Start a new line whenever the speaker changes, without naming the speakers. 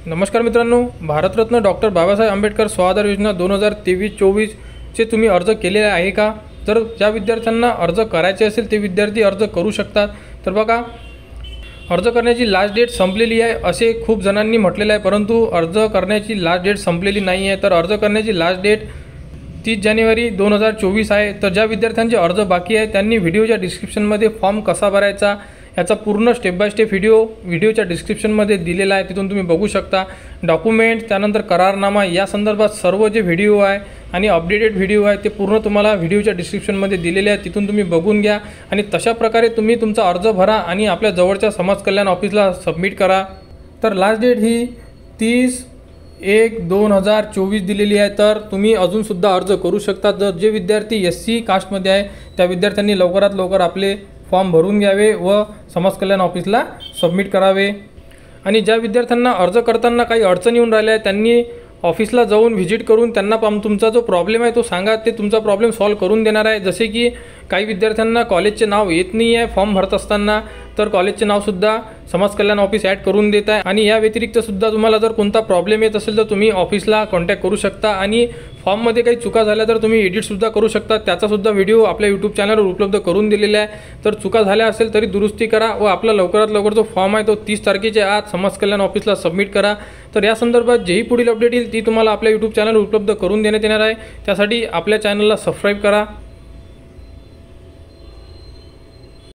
नमस्कार मित्रांनो, भारतरत्न डॉक्टर बाबासाहेब आंबेडकर स्वाधार योजना 2023-24चे तुम्ही अर्ज केलेले आहे का? जर ज्या विद्यार्थ्यांना अर्ज करायचे असेल ते विद्यार्थी अर्ज करू शकतात। तर बघा, अर्ज करण्याची लास्ट डेट संपलेली आहे असे खूप जणांनी म्हटलेले आहे, परंतु अर्ज करण्याची लास्ट डेट संपलेली नाही आहे। तर अर्ज करण्याची लास्ट डेट 30 जानेवारी 2024 आहे। तर ज्या विद्यार्थ्यांचे अर्ज बाकी आहे त्यांनी व्हिडिओच्या डिस्क्रिप्शनमध्ये फॉर्म कसा भरायचा याचा पूर्ण स्टेप बाय स्टेप व्हिडिओच्या डिस्क्रिप्शनमध्ये दिलेला आहे, तिथून तुम्ही बघू शकता। डॉक्युमेंट, त्यानंतर करारनामा या संदर्भात सर्व जे व्हिडिओ आहे आणि अपडेटेड व्हिडिओ आहे ते पूर्ण तुम्हाला व्हिडिओच्या डिस्क्रिप्शनमध्ये दिलेले आहे, तिथून तुम्ही बघून घ्या आणि तशा प्रकारे तुम्ही तुमचा अर्ज भरा आणि आपल्या जवळच्या समाज कल्याण ऑफिसला सबमिट करा। तर लास्ट डेट ही 30/1/2024 दिलेली आहे। तर तुम्ही अजूनसुद्धा अर्ज करू शकता। जर जे विद्यार्थी SC कास्टमध्ये आहे त्या विद्यार्थ्यांनी लवकरात लवकर आपले फॉर्म भरून घ्यावे व समाज कल्याण ऑफिसला सबमिट करावे। आणि ज्या विद्यार्थ्यांना अर्ज करताना काही अडचणी येऊन राहिल्या त्यांनी ऑफिसला जाऊन व्हिजिट करून त्यांना तुमचा जो प्रॉब्लेम आहे तो सांगा, ते तुमचा प्रॉब्लेम सॉल्व करून देणार आहे। जसे की काही विद्यार्थ्यांना कॉलेजचे नाव येत नाही आहे फॉर्म भरत असताना, तर कॉलेजचे नावसुद्धा समाज कल्याण ऑफिस ॲड करून देत आहे। आणि या व्यतिरिक्तसुद्धा तुम्हाला जर कोणता प्रॉब्लेम येत असेल तर तुम्ही ऑफिसला कॉन्टॅक्ट करू शकता आणि फॉर्ममध्ये काही चुका झाल्या तर तुम्ही एडिटसुद्धा करू शकता। त्याचासुद्धा व्हिडिओ आपल्या यूट्यूब चॅनलवर उपलब्ध करून दिलेला आहे। तर चुका झाल्या असेल तरी दुरुस्ती करा व आपला लवकरात लवकर जो फॉर्म आहे तो 30 तारखेच्या आत समाज कल्याण ऑफिसला सबमिट करा। तर या संदर्भात जेही पुढील अपडेट येईल ती तुम्हाला आपल्या यूट्यूब चॅनलवर उपलब्ध करून देण्यात येणार आहे। त्यासाठी आपल्या चॅनलला सबस्क्राईब करा।